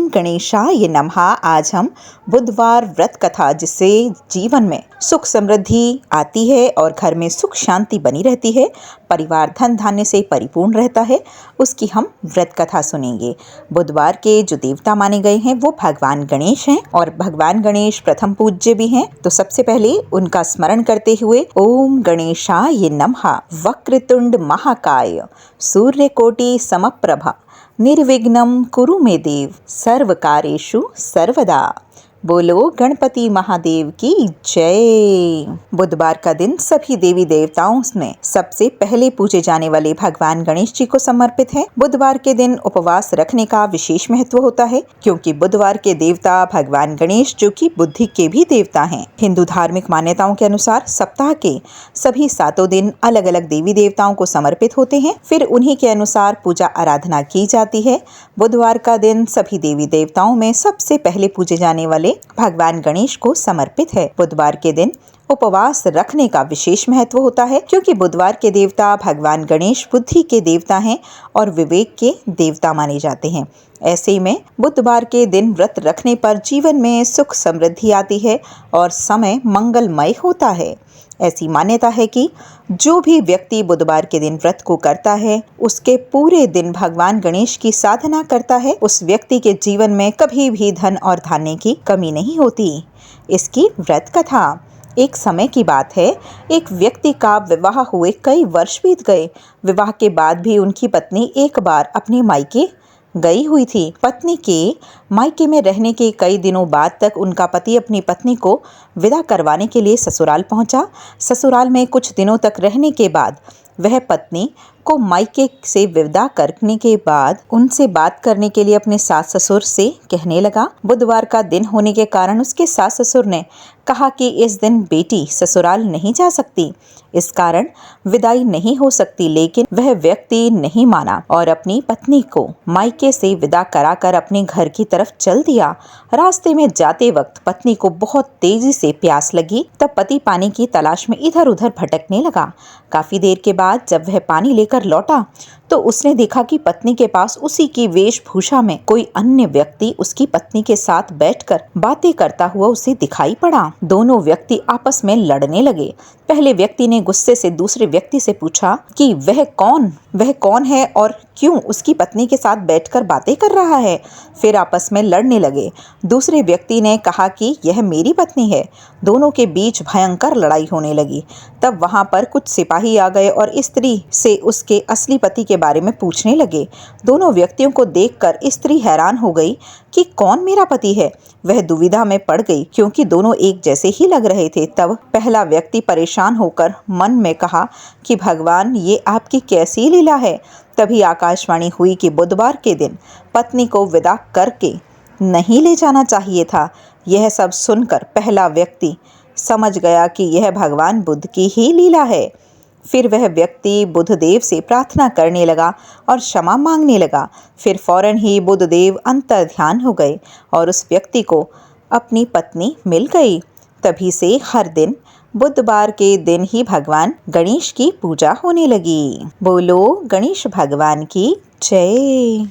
गणेशाय नमः। आज हम बुधवार व्रत कथा, जिससे जीवन में सुख समृद्धि आती है और घर में सुख शांति बनी रहती है, परिवार धन धान्य से परिपूर्ण रहता है, उसकी हम व्रत कथा सुनेंगे। बुधवार के जो देवता माने गए हैं वो भगवान गणेश हैं और भगवान गणेश प्रथम पूज्य भी हैं। तो सबसे पहले उनका स्मरण करते हुए ओम गणेशाय नमः। वक्रतुंड महाकाय सूर्यकोटि समप्रभा निर्विघ्नं कुरु मे देव सर्वकार्येषु सर्वदा। बोलो गणपति महादेव की जय। बुधवार का दिन सभी देवी देवताओं में सबसे पहले पूजे जाने वाले भगवान गणेश जी को समर्पित है। बुधवार के दिन उपवास रखने का विशेष महत्व होता है, क्योंकि बुधवार के देवता भगवान गणेश जो कि बुद्धि के भी देवता हैं। हिंदू धार्मिक मान्यताओं के अनुसार सप्ताह के सभी 7 दिन अलग अलग देवी देवताओं को समर्पित होते हैं, फिर उन्हीं के अनुसार पूजा आराधना की जाती है। बुधवार का दिन सभी देवी देवताओं में सबसे पहले पूजे जाने वाले भगवान गणेश को समर्पित है। बुधवार के दिन उपवास रखने का विशेष महत्व होता है, क्योंकि बुधवार के देवता भगवान गणेश बुद्धि के देवता हैं और विवेक के देवता माने जाते हैं। ऐसे में बुधवार के दिन व्रत रखने पर जीवन में सुख समृद्धि आती है और समय मंगलमय होता है। ऐसी मान्यता है कि जो भी व्यक्ति बुधवार के दिन व्रत को करता है, उसके पूरे दिन भगवान गणेश की साधना करता है, उस व्यक्ति के जीवन में कभी भी धन और धान्य की कमी नहीं होती। इसकी व्रत कथा। एक समय की बात है, एक व्यक्ति का विवाह हुए कई वर्ष बीत गए। विवाह के बाद भी उनकी पत्नी एक बार अपने मायके गई हुई थी। पत्नी के मायके में रहने के कई दिनों बाद तक उनका पति अपनी पत्नी को विदा करवाने के लिए ससुराल पहुंचा। ससुराल में कुछ दिनों तक रहने के बाद वह पत्नी को मायके से विदा करने के बाद उनसे बात करने के लिए अपने सास ससुर से कहने लगा। बुधवार का दिन होने के कारण उसके सास ससुर ने कहा कि इस दिन बेटी ससुराल नहीं जा सकती, इस कारण विदाई नहीं हो सकती। लेकिन वह व्यक्ति नहीं माना और अपनी पत्नी को मायके से विदा कराकर अपने घर की तरफ चल दिया। रास्ते में जाते वक्त पत्नी को बहुत तेजी से प्यास लगी, तब पति पानी की तलाश में इधर उधर भटकने लगा। काफी देर के बाद जब वह पानी लेकर लौटा तो उसने देखा कि पत्नी के पास उसी की वेशभूषा में कोई अन्य व्यक्ति उसकी पत्नी के साथ बैठकर बातें करता हुआ उसे दिखाई पड़ा। दोनों व्यक्ति आपस में लड़ने लगे। पहले व्यक्ति ने गुस्से से दूसरे व्यक्ति से पूछा कि वह कौन है और क्यों उसकी पत्नी के साथ बैठकर बातें कर रहा है। फिर आपस में लड़ने लगे। दूसरे व्यक्ति ने कहा कि यह मेरी पत्नी है। दोनों के बीच भयंकर लड़ाई होने लगी। तब वहां पर कुछ सिपाही आ गए और स्त्री से उसके असली पति के बारे में पूछने लगे। दोनों व्यक्तियों को देखकर स्त्री हैरान हो गई कि कौन मेरा पति है। वह दुविधा में पड़ गई, क्योंकि दोनों एक जैसे ही लग रहे थे। तब पहला व्यक्ति परेशान होकर मन में कहा कि भगवान, ये आपकी कैसी लीला है। तभी आकाशवाणी हुई कि बुधवार के दिन पत्नी को विदा करके नहीं ले जाना चाहिए था। यह सब सुनकर पहला व्यक्ति समझ गया कि यह भगवान बुद्ध की ही लीला है। फिर वह व्यक्ति बुद्धदेव से प्रार्थना करने लगा और क्षमा मांगने लगा। फिर फौरन ही बुद्धदेव अंतर्ध्यान हो गए और उस व्यक्ति को अपनी पत्नी मिल गई। तभी से हर दिन बुधवार के दिन ही भगवान गणेश की पूजा होने लगी। बोलो गणेश भगवान की जय।